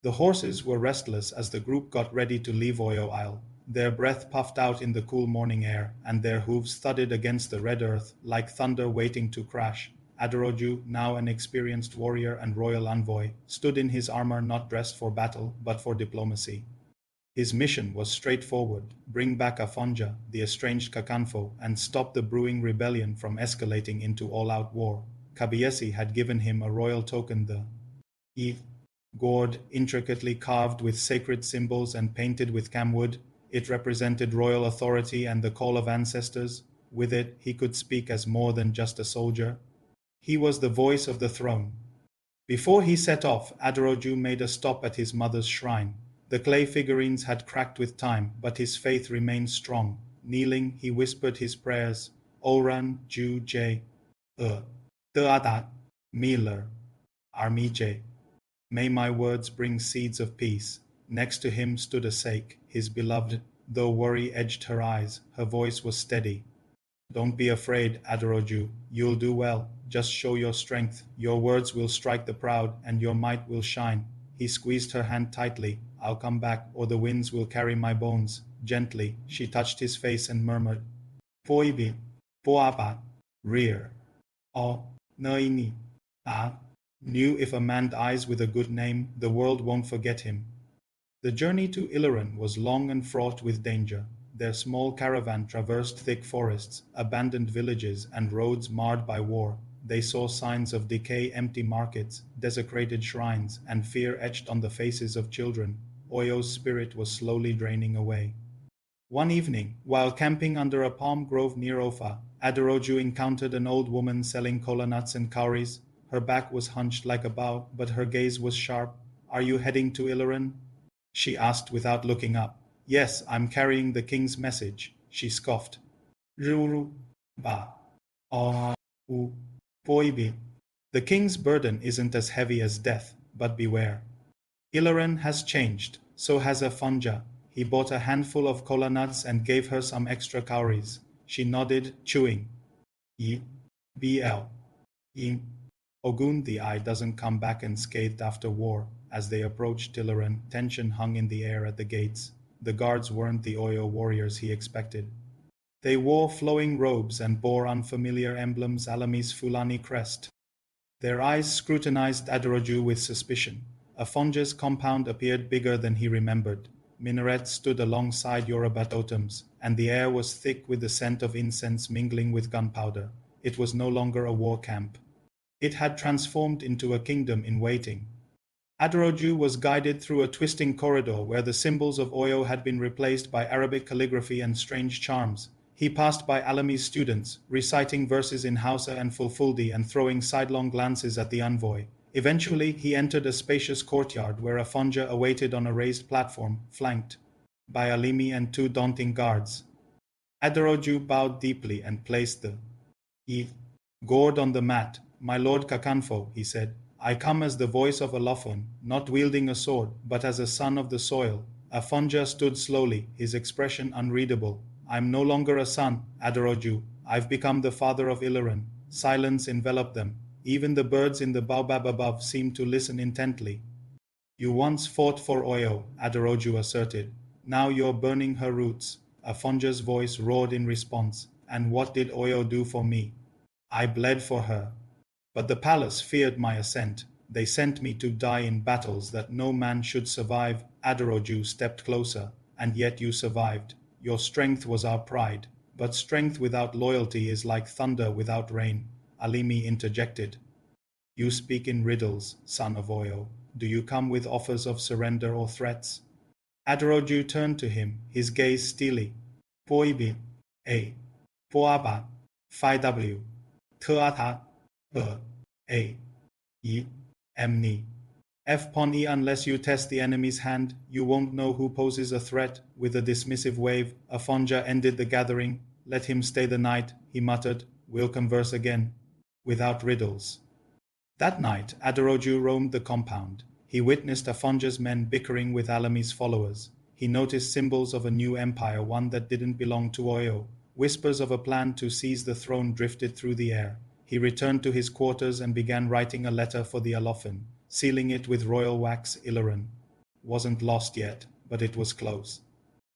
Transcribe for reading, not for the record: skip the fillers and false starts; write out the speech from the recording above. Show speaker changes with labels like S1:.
S1: The horses were restless as the group got ready to leave Oyo Isle. Their breath puffed out in the cool morning air, and their hooves thudded against the red earth like thunder waiting to crash. Aderoju, now an experienced warrior and royal envoy, stood in his armor not dressed for battle, but for diplomacy. His mission was straightforward: bring back Afonja, the estranged Kakanfo, and stop the brewing rebellion from escalating into all-out war. Kabiesi had given him a royal token, the gourd, intricately carved with sacred symbols and painted with camwood. It represented royal authority and the call of ancestors. With it, he could speak as more than just a soldier. He was the voice of the throne. Before he set off, Aderoju made a stop at his mother's shrine. The clay figurines had cracked with time, but his faith remained strong. Kneeling, he whispered his prayers. Oran, Ju, J, Teata, Miller, Armije. May my words bring seeds of peace. Next to him stood a Sake, his beloved. Though worry edged her eyes, her voice was steady. Don't be afraid, Aderoju. You'll do well. Just show your strength. Your words will strike the proud, and your might will shine. He squeezed her hand tightly. I'll come back, or the winds will carry my bones. Gently, she touched his face and murmured, Poibi, Poapa, rear. O, Naini, Ah. Knew if a man dies with a good name, the world won't forget him. The journey to Ilorin was long and fraught with danger. Their small caravan traversed thick forests, abandoned villages, and roads marred by war. They saw signs of decay, empty markets, desecrated shrines, and fear etched on the faces of children. Oyo's spirit was slowly draining away. One evening, while camping under a palm grove near Ofa, Aderoju encountered an old woman selling kola nuts and cowries. Her back was hunched like a bow, but her gaze was sharp. Are you heading to Ilorin? She asked without looking up. Yes, I'm carrying the king's message, she scoffed. Ruru, ba, u, poibi. The king's burden isn't as heavy as death, but beware. Ilorin has changed, so has Afonja. He bought a handful of kola nuts and gave her some extra cowries. She nodded, chewing. B.L. Ogun the Eye doesn't come back unscathed after war. As they approached Ilorin, tension hung in the air at the gates. The guards weren't the Oyo warriors he expected. They wore flowing robes and bore unfamiliar emblems, Alimi's Fulani crest. Their eyes scrutinized Aderoju with suspicion. Afonja's compound appeared bigger than he remembered. Minarets stood alongside Yoruba totems, and the air was thick with the scent of incense mingling with gunpowder. It was no longer a war camp. It had transformed into a kingdom in waiting. Aderoju was guided through a twisting corridor where the symbols of Oyo had been replaced by Arabic calligraphy and strange charms. He passed by Alimi's students, reciting verses in Hausa and Fulfulde and throwing sidelong glances at the envoy. Eventually, he entered a spacious courtyard where Afonja awaited on a raised platform, flanked by Alimi and two daunting guards. Aderoju bowed deeply and placed the gourd on the mat. My lord Kakanfo, he said, I come as the voice of Alaafin, not wielding a sword, but as a son of the soil. Afonja stood slowly, his expression unreadable. I'm no longer a son, Aderoju. I've become the father of Ilorin. Silence enveloped them. Even the birds in the baobab above seemed to listen intently. You once fought for Oyo, Aderoju asserted. Now you're burning her roots. Afonja's voice roared in response. And what did Oyo do for me? I bled for her. But the palace feared my ascent. They sent me to die in battles that no man should survive. Aderoju stepped closer. And yet you survived. Your strength was our pride. But strength without loyalty is like thunder without rain. Alimi interjected. You speak in riddles, son of Oyo. Do you come with offers of surrender or threats? Aderoju turned to him, his gaze steely. Poibi, A. Poaba, Phi W. Teata, A. E. Emni. F. Pon E. Unless you test the enemy's hand, you won't know who poses a threat. With a dismissive wave, Afonja ended the gathering. Let him stay the night, he muttered. We'll converse again. Without riddles. That night, Aderoju roamed the compound. He witnessed Afonja's men bickering with Alimi's followers. He noticed symbols of a new empire, one that didn't belong to Oyo. Whispers of a plan to seize the throne drifted through the air. He returned to his quarters and began writing a letter for the Alaafin, sealing it with royal wax, Ilorin. wasn't lost yet, but it was close.